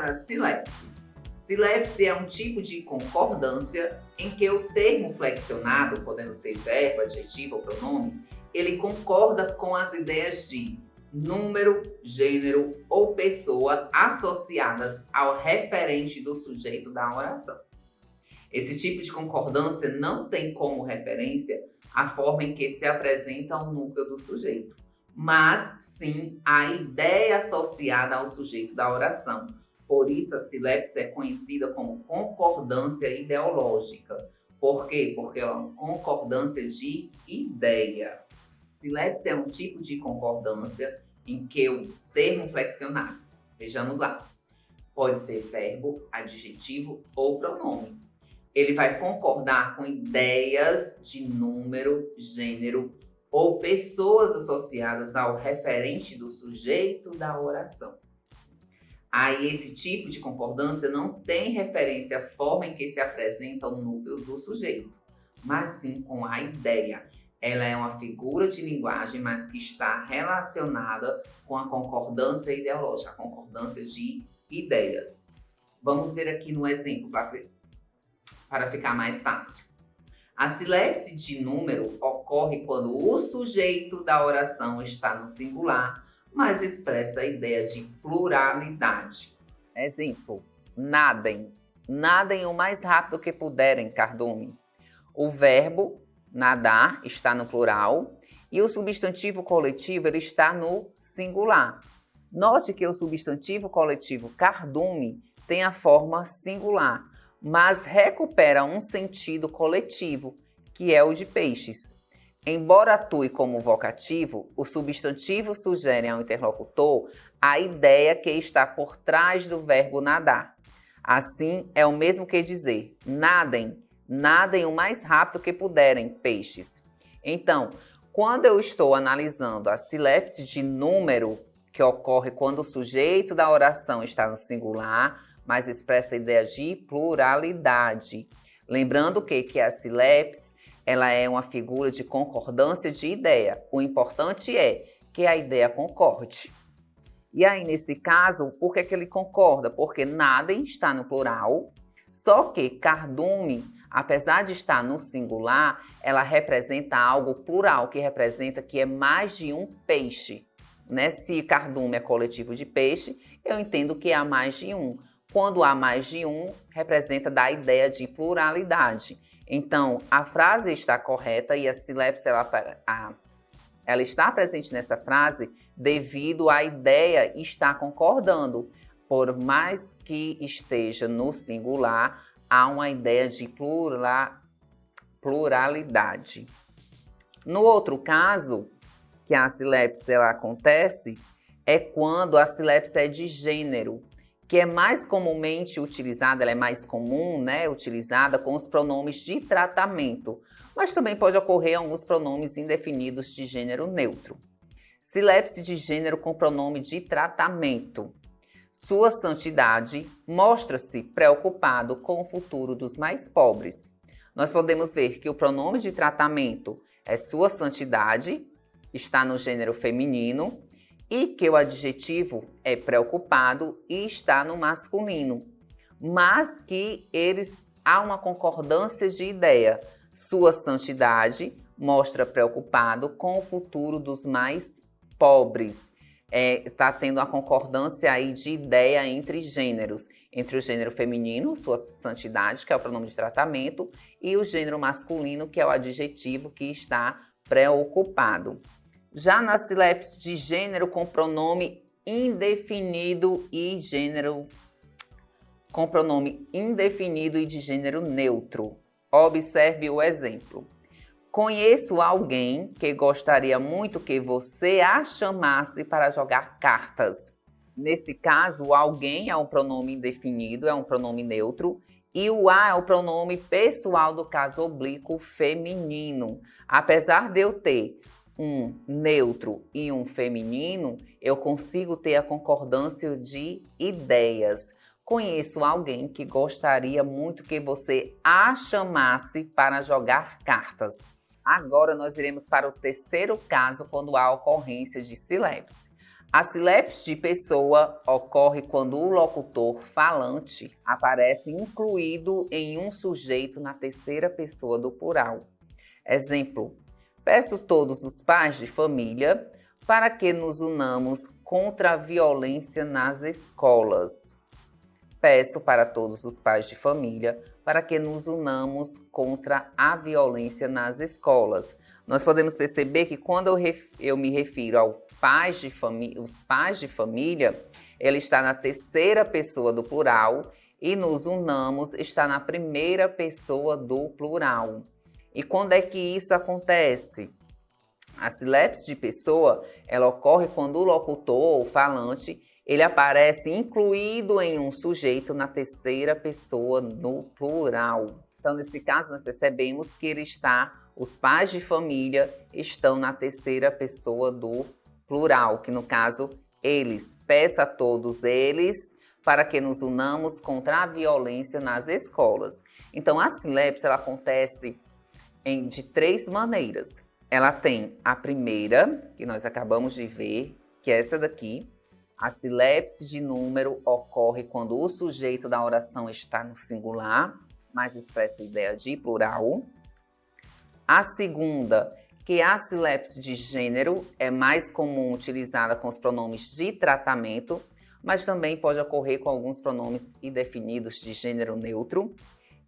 para a silepse. Silepse é um tipo de concordância em que o termo flexionado, podendo ser verbo, adjetivo ou pronome, ele concorda com as ideias de número, gênero ou pessoa associadas ao referente do sujeito da oração. Esse tipo de concordância não tem como referência a forma em que se apresenta o núcleo do sujeito, mas sim a ideia associada ao sujeito da oração. Por isso, a silepse é conhecida como concordância ideológica. Por quê? Porque é uma concordância de ideia. Silepse é um tipo de concordância em que o termo flexionado, vejamos lá, pode ser verbo, adjetivo ou pronome. Ele vai concordar com ideias de número, gênero ou pessoas associadas ao referente do sujeito da oração. Aí esse tipo de concordância não tem referência à forma em que se apresenta o núcleo do sujeito, mas sim com a ideia. Ela é uma figura de linguagem, mas que está relacionada com a concordância ideológica, a concordância de ideias. Vamos ver aqui no exemplo para ficar mais fácil. A silepse de número ocorre quando o sujeito da oração está no singular, mas expressa a ideia de pluralidade. Exemplo: nadem. Nadem o mais rápido que puderem, cardume. O verbo nadar está no plural e o substantivo coletivo ele está no singular. Note que o substantivo coletivo cardume tem a forma singular, mas recupera um sentido coletivo, que é o de peixes. Embora atue como vocativo, o substantivo sugere ao interlocutor a ideia que está por trás do verbo nadar. Assim, é o mesmo que dizer: nadem, nadem o mais rápido que puderem, peixes. Então, quando eu estou analisando a silepse de número, que ocorre quando o sujeito da oração está no singular, mas expressa a ideia de pluralidade. Lembrando que a silepse ela é uma figura de concordância de ideia. O importante é que a ideia concorde. E aí, nesse caso, por que ele concorda? Porque nadem está no plural, só que cardume, apesar de estar no singular, ela representa algo plural, que representa que é mais de um peixe. Né? Se cardume é coletivo de peixe, eu entendo que há mais de um. Quando há mais de um, representa da ideia de pluralidade. Então, a frase está correta e a silepse ela está presente nessa frase devido à ideia estar concordando. Por mais que esteja no singular, há uma ideia de pluralidade. No outro caso, que a silepse ela acontece, é quando a silepse é de gênero, que é mais comumente utilizada, ela é mais comum, né, utilizada com os pronomes de tratamento, mas também pode ocorrer alguns pronomes indefinidos de gênero neutro. Silepse de gênero com pronome de tratamento. Sua Santidade mostra-se preocupado com o futuro dos mais pobres. Nós podemos ver que o pronome de tratamento é Sua Santidade, está no gênero feminino, e que o adjetivo é preocupado e está no masculino, mas que há uma concordância de ideia. Sua Santidade mostra preocupado com o futuro dos mais pobres. Está tendo uma concordância aí de ideia entre gêneros, entre o gênero feminino, Sua Santidade, que é o pronome de tratamento, e o gênero masculino, que é o adjetivo que está preocupado. Já na silepse de gênero com pronome indefinido e de gênero neutro. Observe o exemplo. Conheço alguém que gostaria muito que você a chamasse para jogar cartas. Nesse caso, o alguém é um pronome indefinido, é um pronome neutro, e o a é o pronome pessoal do caso oblíquo feminino. Apesar de eu ter um neutro e um feminino, eu consigo ter a concordância de ideias. Conheço alguém que gostaria muito que você a chamasse para jogar cartas. Agora nós iremos para o terceiro caso quando há ocorrência de silepse. A silepse de pessoa ocorre quando o locutor falante aparece incluído em um sujeito na terceira pessoa do plural. Exemplo: peço todos os pais de família para que nos unamos contra a violência nas escolas. Peço para todos os pais de família para que nos unamos contra a violência nas escolas. Nós podemos perceber que quando eu me refiro ao os pais de família, ele está na terceira pessoa do plural e nos unamos está na primeira pessoa do plural. E quando é que isso acontece? A silepse de pessoa, ela ocorre quando o locutor ou falante, ele aparece incluído em um sujeito na terceira pessoa no plural. Então, nesse caso, nós percebemos que os pais de família estão na terceira pessoa do plural, que no caso, eles. Peço a todos eles para que nos unamos contra a violência nas escolas. Então, a silepse, ela acontece de três maneiras. Ela tem a primeira, que nós acabamos de ver, que é essa daqui. A silepse de número ocorre quando o sujeito da oração está no singular, mas expressa a ideia de plural. A segunda, que a silepse de gênero é mais comum utilizada com os pronomes de tratamento, mas também pode ocorrer com alguns pronomes indefinidos de gênero neutro.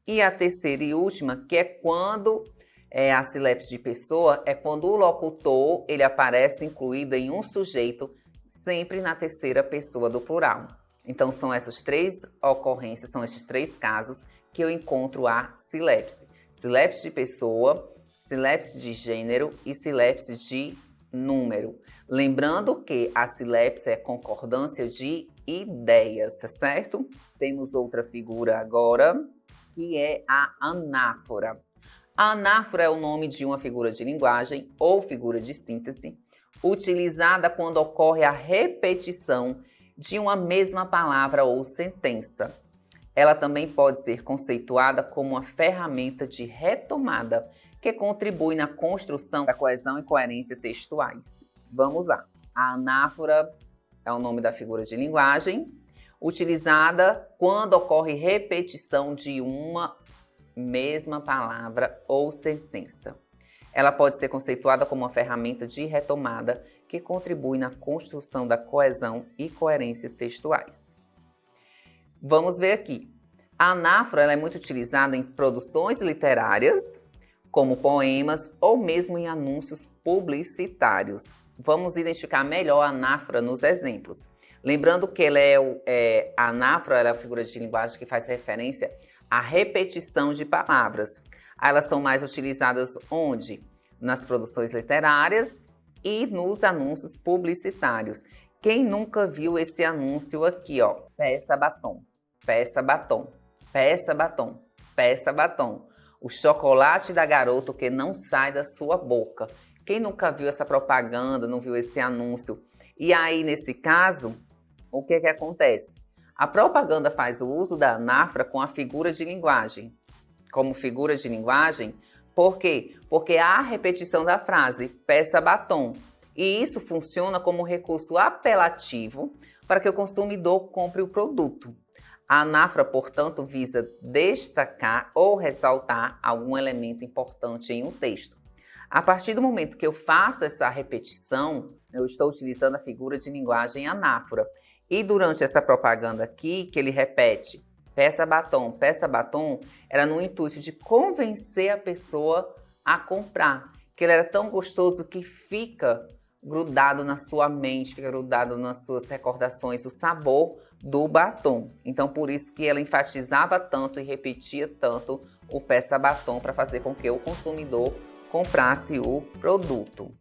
E a terceira e última, que é quando a silepse de pessoa, é quando o locutor ele aparece incluído em um sujeito, sempre na terceira pessoa do plural. Então, são essas três ocorrências, são esses três casos que eu encontro a silepse. Silepse de pessoa, silepse de gênero e silepse de número. Lembrando que a silepse é concordância de ideias, tá certo? Temos outra figura agora, que é a anáfora. A anáfora é o nome de uma figura de linguagem ou figura de síntese, utilizada quando ocorre a repetição de uma mesma palavra ou sentença. Ela também pode ser conceituada como uma ferramenta de retomada, que contribui na construção da coesão e coerência textuais. Vamos lá. A anáfora é o nome da figura de linguagem, utilizada quando ocorre repetição de uma mesma palavra ou sentença. Ela pode ser conceituada como uma ferramenta de retomada que contribui na construção da coesão e coerência textuais. Vamos ver aqui. A anáfora ela é muito utilizada em produções literárias, como poemas ou mesmo em anúncios publicitários. Vamos identificar melhor a anáfora nos exemplos. Lembrando que a anáfora ela é a figura de linguagem que faz referência à repetição de palavras. Elas são mais utilizadas onde? Nas produções literárias e nos anúncios publicitários. Quem nunca viu esse anúncio aqui, ó? Peça batom, peça batom, peça batom, peça batom. O chocolate da garota que não sai da sua boca. Quem nunca viu essa propaganda, não viu esse anúncio? E aí, nesse caso, o que acontece? A propaganda faz o uso da anáfora com a figura de linguagem. Como figura de linguagem, por quê? Porque há a repetição da frase, peça batom. E isso funciona como recurso apelativo para que o consumidor compre o produto. A anáfora, portanto, visa destacar ou ressaltar algum elemento importante em um texto. A partir do momento que eu faço essa repetição, eu estou utilizando a figura de linguagem anáfora. E durante essa propaganda aqui, que ele repete, peça batom, era no intuito de convencer a pessoa a comprar. Que ele era tão gostoso que fica grudado na sua mente, fica grudado nas suas recordações, o sabor do batom. Então, por isso que ela enfatizava tanto e repetia tanto o peça batom para fazer com que o consumidor comprasse o produto.